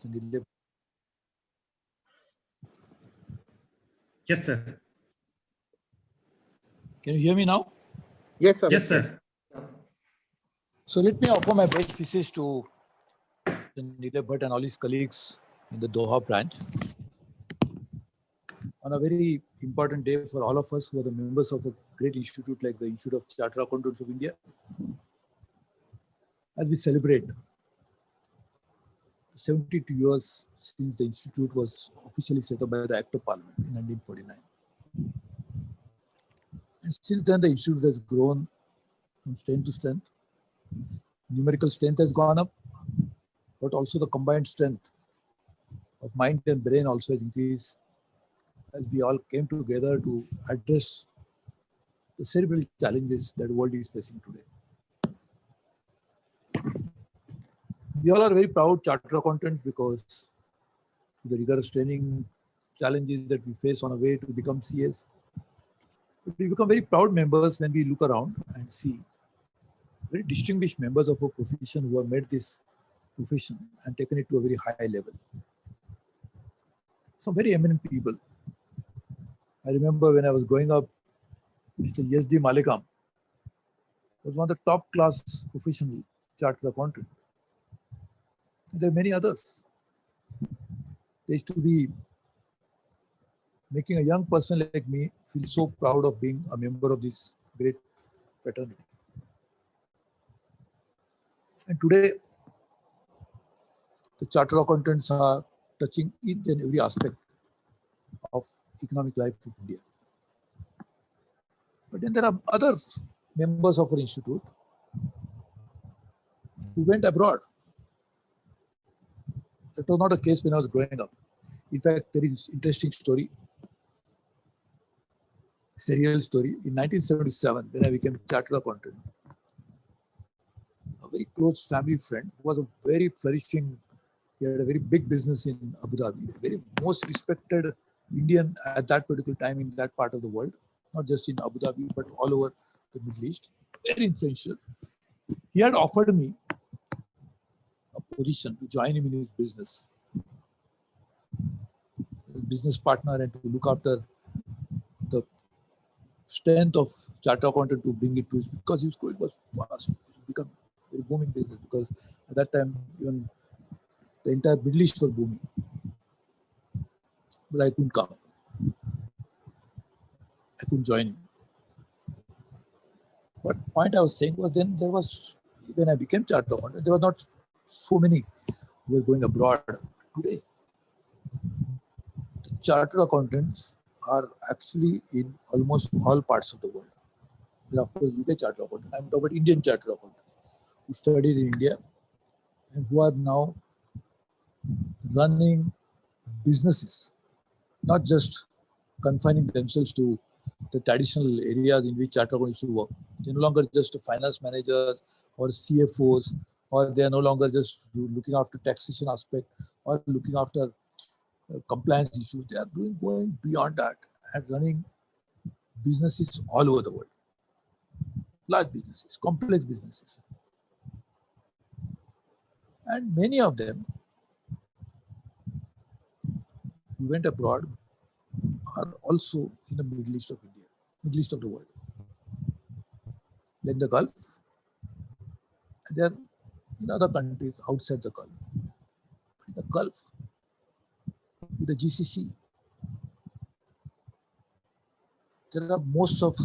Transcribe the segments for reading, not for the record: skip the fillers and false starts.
Mr. Nilay. Yes, sir. Can you hear me now? Yes, sir. Yes, sir. So let me offer my best wishes to Nilay Bhatt and all his colleagues in the Doha branch on a very important day for all of us who are the members of a great institute like the Institute of Chartered Accountants of India, as we celebrate 72 years since the institute was officially set up by the Act of Parliament in 1949. And since then, the institute has grown from strength to strength. Numerical strength has gone up, but also the combined strength of mind and brain also has increased as we all came together to address the cerebral challenges that the world is facing today. We all are very proud chartered accountants because the rigorous training challenges that we face on our way to become CAs. But we become very proud members when we look around and see very distinguished members of our profession who have made this profession and taken it to a very high level. Some very eminent people. I remember when I was growing up, Mr. S.D. Malikam was one of the top class professional chartered accountant. And there are many others. They used to be making a young person like me feel so proud of being a member of this great fraternity. And today, the chartered accountants are touching each and every aspect of economic life of India. But then there are other members of our institute who went abroad. That was not the case when I was growing up. In fact, there is an interesting story. It's a real story. In 1977, when I became chartered accountant, a very close family friend who was a very flourishing, he had a very big business in Abu Dhabi, a very most respected Indian at that particular time in that part of the world, not just in Abu Dhabi, but all over the Middle East, very influential. He had offered me a position to join him in his business, business partner, and to look after the strength of chartered accountant to bring it to his, because he was growing was fast. It became a very booming business because at that time even the entire Middle East was booming. But I couldn't come. I couldn't join him. But point I was saying was then there was, when I became chartered accountant, there were not so many who were going abroad. Today, the chartered accountants are actually in almost all parts of the world. There are, of course, UK chartered accountants. I'm talking about Indian chartered accountants who studied in India and who are now running businesses, not just confining themselves to the traditional areas in which chartered accountants used to work. They're no longer just finance managers or CFOs, or they are no longer just looking after taxation aspect or looking after compliance issues. They are going beyond that and running businesses all over the world. Large businesses, complex businesses. And many of them who went abroad are also in the Middle East of India, Middle East of the world. Like the Gulf, and they are in other countries outside the Gulf. In the Gulf, with the GCC, there are most of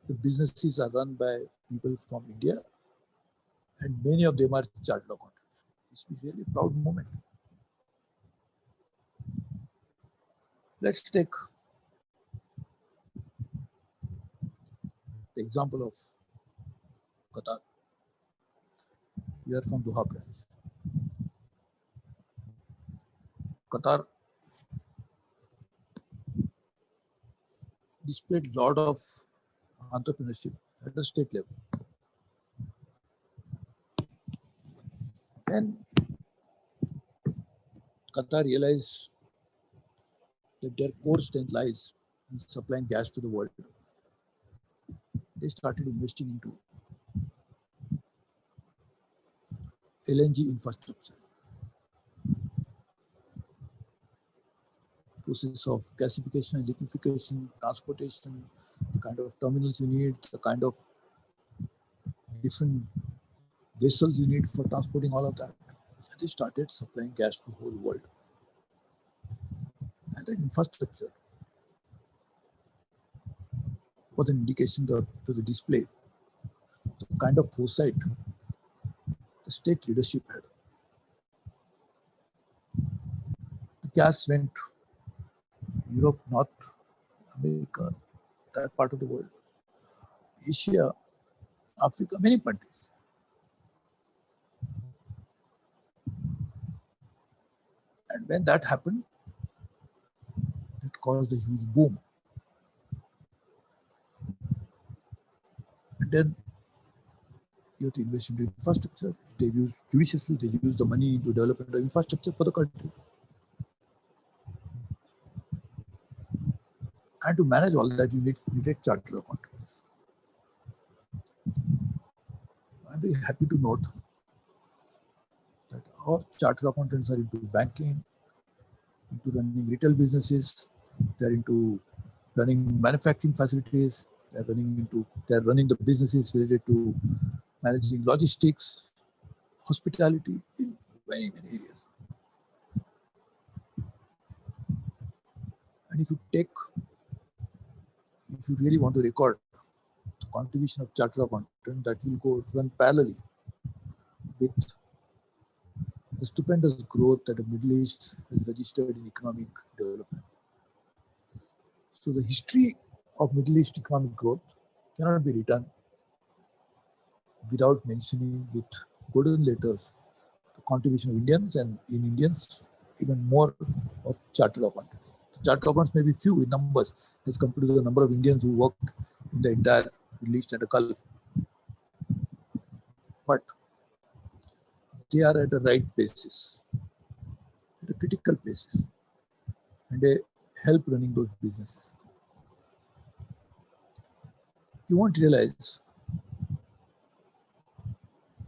the businesses are run by people from India, and many of them are chartered accountants. It's really a proud moment. Let's take the example of Qatar. We are from Doha branch. Qatar displayed a lot of entrepreneurship at the state level. And Qatar realized that their core strength lies in supplying gas to the world. They started investing into LNG infrastructure. process of gasification, liquefaction, transportation, the kind of terminals you need, the kind of different vessels you need for transporting all of that. And they started supplying gas to the whole world. And the infrastructure was an indication that it was a display, the kind of foresight the state leadership had. The gas went Europe, North America, that part of the world, Asia, Africa, many countries. And when that happened, it caused a huge boom. And then you have to invest into infrastructure. They use judiciously, they use the money to develop the infrastructure for the country. And to manage all that, you need charter accountants. I'm very happy to note that our charter accountants are into banking, into running retail businesses, they're into running manufacturing facilities, they're running the businesses related to managing logistics, hospitality, in many, many areas. And if you really want to record the contribution of charter accountant, that will go run parallelly with the stupendous growth that the Middle East has registered in economic development. So the history of Middle East economic growth cannot be written without mentioning with golden letters the contribution of Indians, and in Indians, even more of chartered accountants. Chartered accountants may be few in numbers as compared to the number of Indians who work in the entire Middle East and the Gulf. But they are at the right places, at the critical places, and they help running those businesses. You won't realize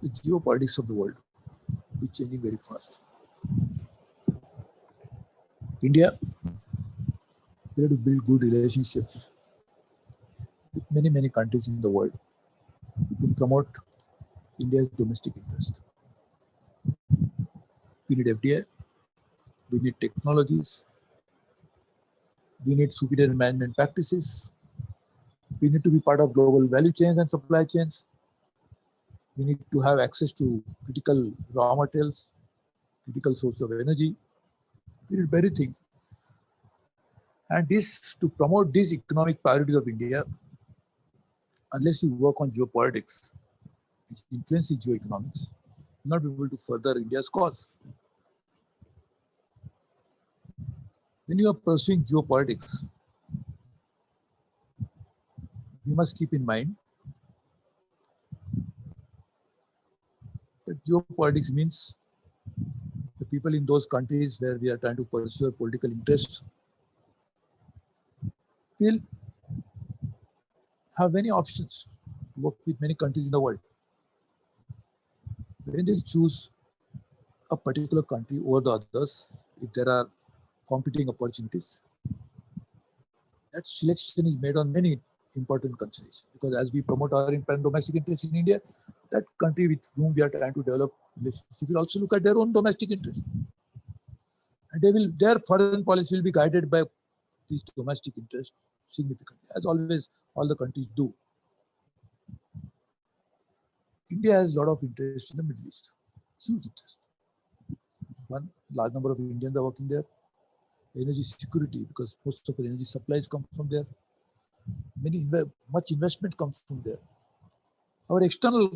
the geopolitics of the world is changing very fast. India, we have to build good relationships with many, many countries in the world to promote India's domestic interest. We need FDI, we need technologies, we need superior management practices, we need to be part of global value chains and supply chains, we need to have access to critical raw materials, critical source of energy, we need many things. And this, to promote these economic priorities of India, unless you work on geopolitics, which influences geoeconomics, you will not be able to further India's cause. When you are pursuing geopolitics, you must keep in mind that geopolitics means the people in those countries where we are trying to pursue political interests will have many options to work with many countries in the world. When they choose a particular country over the others, if there are competing opportunities, that selection is made on many important considerations. Because as we promote our domestic interests in India, that country with whom we are trying to develop relationships will also look at their own domestic interests. And their foreign policy will be guided by these domestic interests significantly, as always all the countries do. India has a lot of interest in the Middle East, huge interest. One large number of Indians are working there. Energy security, because most of the energy supplies come from there. Much investment comes from there. Our external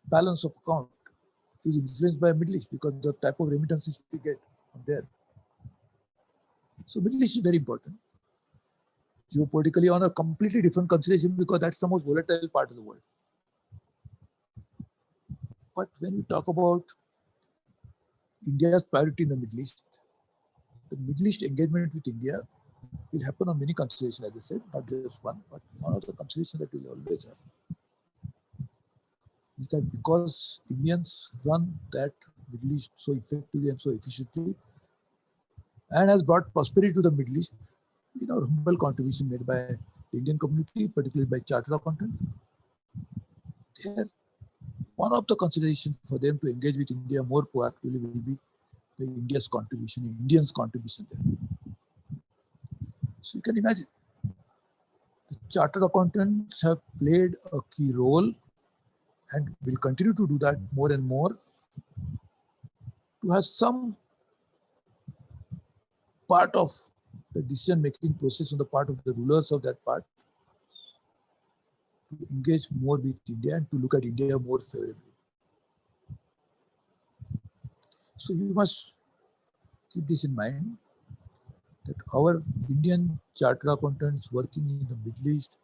balance of account is influenced by Middle East because the type of remittances we get from there. So Middle East is very important. Geopolitically on a completely different consideration because that's the most volatile part of the world. But when we talk about India's priority in the Middle East engagement with India will happen on many considerations, as I said, not just one, but one of the considerations that we will always have is that because Indians run that Middle East so effectively and so efficiently, and has brought prosperity to the Middle East in our humble contribution made by the Indian community, particularly by Chartered Accountants. There, one of the considerations for them to engage with India more proactively will be the Indians' contribution there. So you can imagine, the Chartered Accountants have played a key role and will continue to do that more and more to have some part of the decision-making process on the part of the rulers of that part to engage more with India and to look at India more favorably. So you must keep this in mind, that our Indian chartered accountants working in the Middle East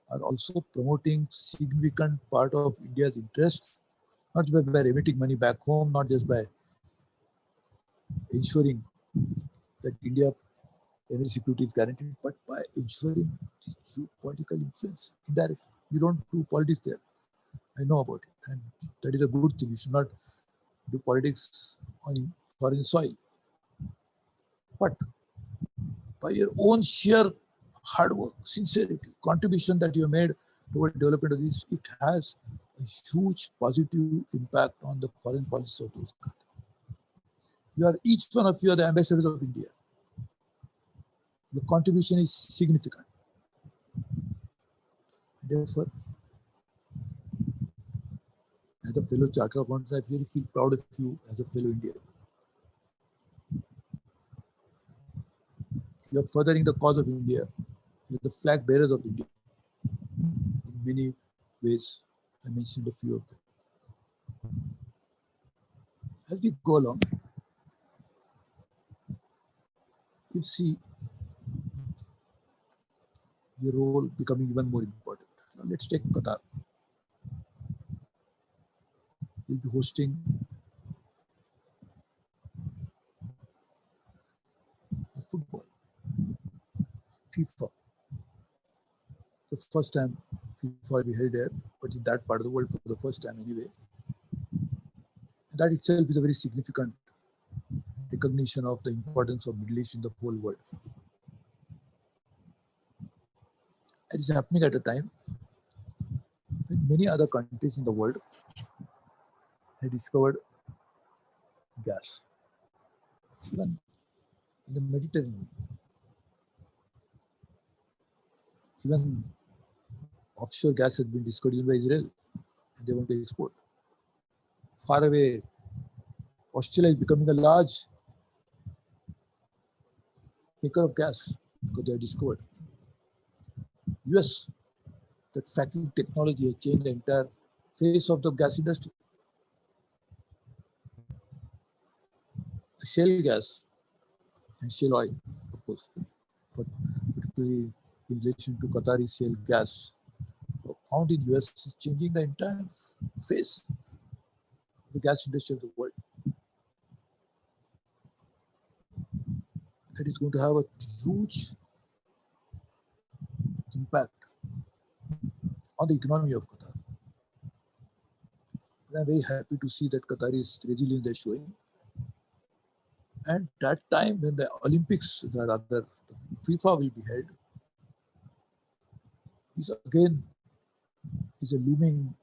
are also promoting significant part of India's interest, not just by remitting money back home, not just by ensuring that India energy security is guaranteed, but by ensuring political influence indirectly. You don't do politics there. I know about it, and that is a good thing. You should not do politics on foreign soil. But by your own sheer hard work, sincerity, contribution that you made toward development of this, it has a huge positive impact on the foreign policy of those countries. You are, each one of you are the ambassadors of India. Your contribution is significant. Therefore, as a fellow chartered accountant, I really feel proud of you as a fellow Indian. You are furthering the cause of India. You are the flag bearers of India. In many ways, I mentioned a few of them. As we go along, you see your role becoming even more important. Now let's take Qatar. We'll be hosting the football, FIFA. The first time FIFA will be held there, but in that part of the world for the first time anyway. And that itself is a very significant recognition of the importance of Middle East in the whole world. It is happening at a time when many other countries in the world have discovered gas. Even in the Mediterranean, even offshore gas has been discovered even by Israel, and they want to export. Far away, Australia is becoming a large maker of gas because they have discovered. US, that fracking technology has changed the entire face of the gas industry. The shale gas and shale oil, of course, particularly in relation to Qatari shale gas, found in US is changing the entire face of the gas industry of the world. That is going to have a huge impact on the economy of Qatar. And I'm very happy to see that Qataris resilience they're showing. And that time when the Olympics, the rather FIFA will be held, is again is a looming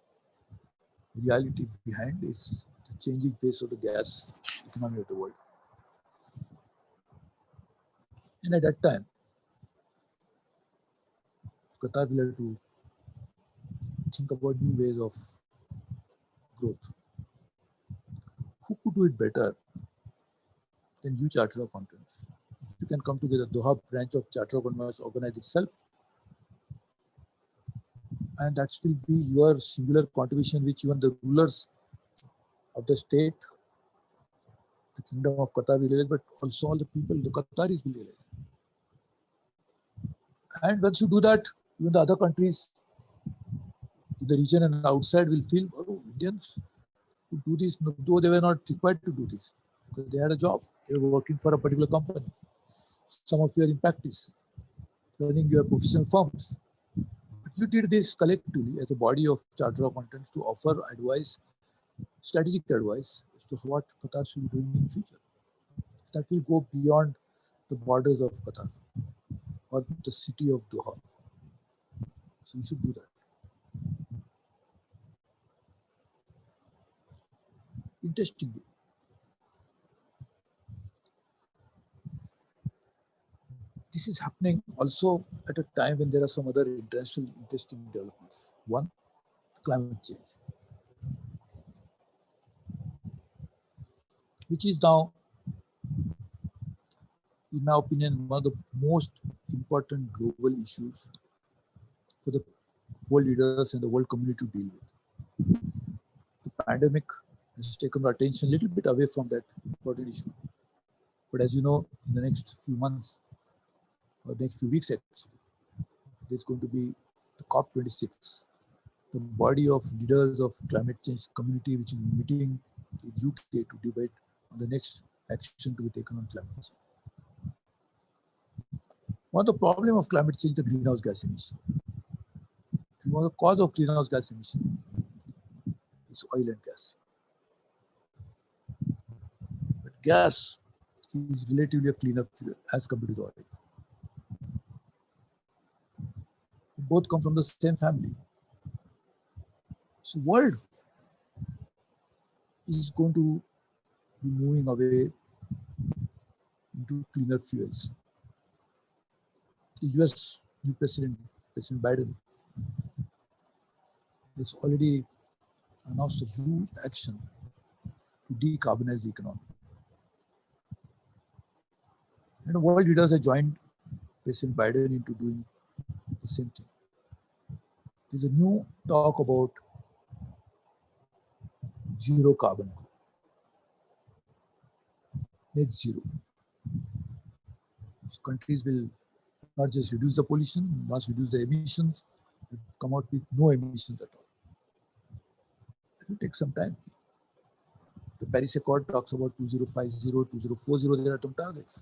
reality behind this, the changing face of the gas economy of the world. And at that time, Qatar will have to think about new ways of growth. Who could do it better than you chartered accountants? If you can come together, Doha branch of chartered accountants must organize itself, and that will be your singular contribution, which even the rulers of the state, the Kingdom of Qatar will realize, but also all the people, the Qataris will realize. And once you do that, even the other countries in the region and outside will feel, oh, Indians who do this, though they were not required to do this, because they had a job, they were working for a particular company. Some of you are in practice, running your professional firms. But you did this collectively as a body of chartered accountants to offer advice, strategic advice as to what Qatar should be doing in the future. that will go beyond the borders of Qatar or the city of Doha. So you should do that. Interestingly, this is happening also at a time when there are some other international interesting developments. One, climate change, which is now, in my opinion, one of the most important global issues for the world leaders and the world community to deal with. The pandemic has taken our attention a little bit away from that important issue. But as you know, in the next few months, or next few weeks actually, there's going to be the COP26, the body of leaders of climate change community, which is meeting in UK to debate on the next action to be taken on climate change. One of the problem of climate change is the greenhouse gas emission. And one of the cause of greenhouse gas emission is oil and gas. But gas is relatively a cleaner fuel as compared to the oil. Both come from the same family. So world is going to be moving away into cleaner fuels. The US new President Biden, has already announced a huge action to decarbonize the economy. And the world leaders have joined President Biden into doing the same thing. There's a new talk about zero carbon, net zero. So countries will not just reduce the pollution, not reduce the emissions, but come out with no emissions at all. It will take some time. The Paris Accord talks about 2050, 2040, there are some targets.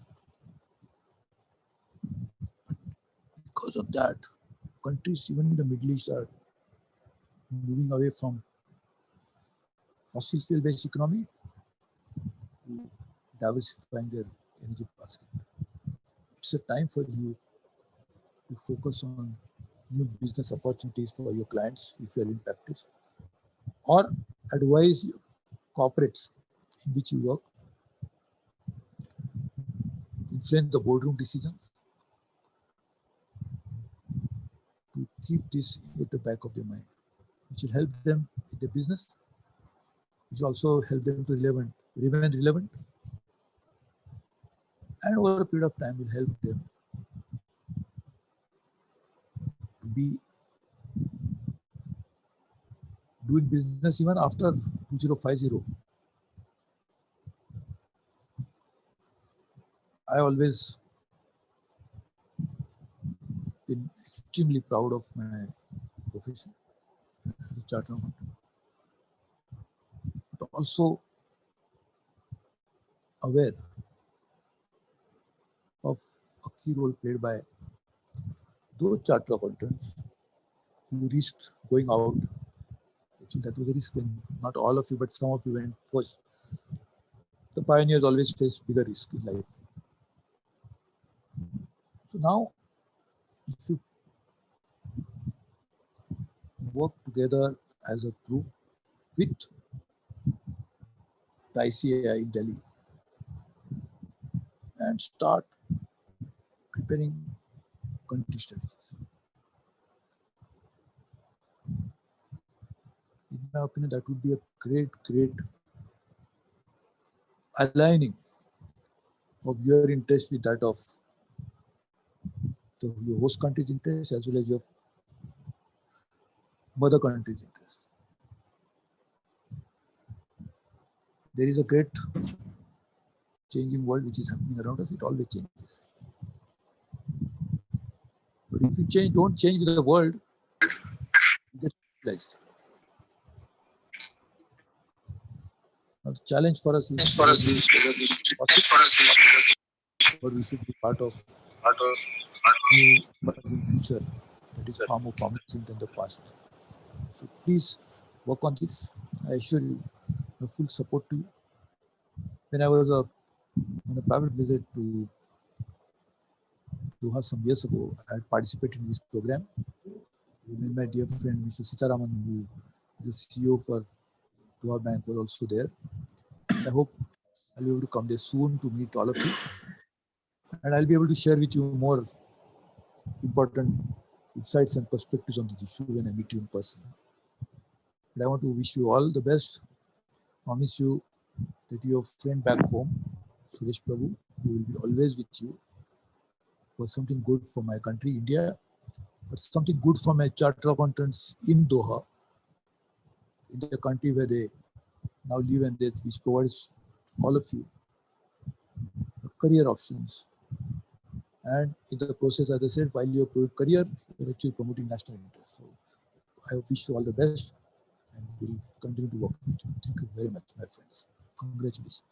Because of that, countries even in the Middle East are moving away from fossil fuel-based economy to diversifying their energy basket. It's a time for you to focus on new business opportunities for your clients if you're in practice, or advise corporates in which you work, influence the boardroom decisions, to keep this at the back of their mind, which will help them in their business, which will also help them to remain relevant, and over a period of time will help them to be doing business even after 2050. I always been extremely proud of my profession as a chartered accountant, but also aware of a key role played by those chartered accountants who risked going out. Actually, that was a risk when not all of you, but some of you went first. The pioneers always face bigger risk in life. So now, if you work together as a group with the ICAI in Delhi and start preparing country strategies, in my opinion, that would be a great aligning of your interest with that of your host country's interest as well as your mother country's interest. There is a great changing world which is happening around us. It always changes. But if you don't change with the world, you get realized. Now the challenge for us is but we should be part of new future that is far more promising than the past. So please work on this. I assure you, my full support to you. When I was on a private visit to Doha some years ago, I had participated in this program. When my dear friend Mr. Sitaraman, who is the CEO for Doha Bank, was also there. And I hope I'll be able to come there soon to meet all of you. And I'll be able to share with you more important insights and perspectives on this issue when I meet you in person. And I want to wish you all the best. Promise you that your friend back home, Suresh Prabhu, who will be always with you for something good for my country, India, but something good for my charter accountants in Doha, in the country where they now live and which provides all of you career options. And in the process, as I said, while you're career, you're actually promoting national interest. So I wish you all the best and we'll continue to work with you. Thank you very much, my friends. Congratulations.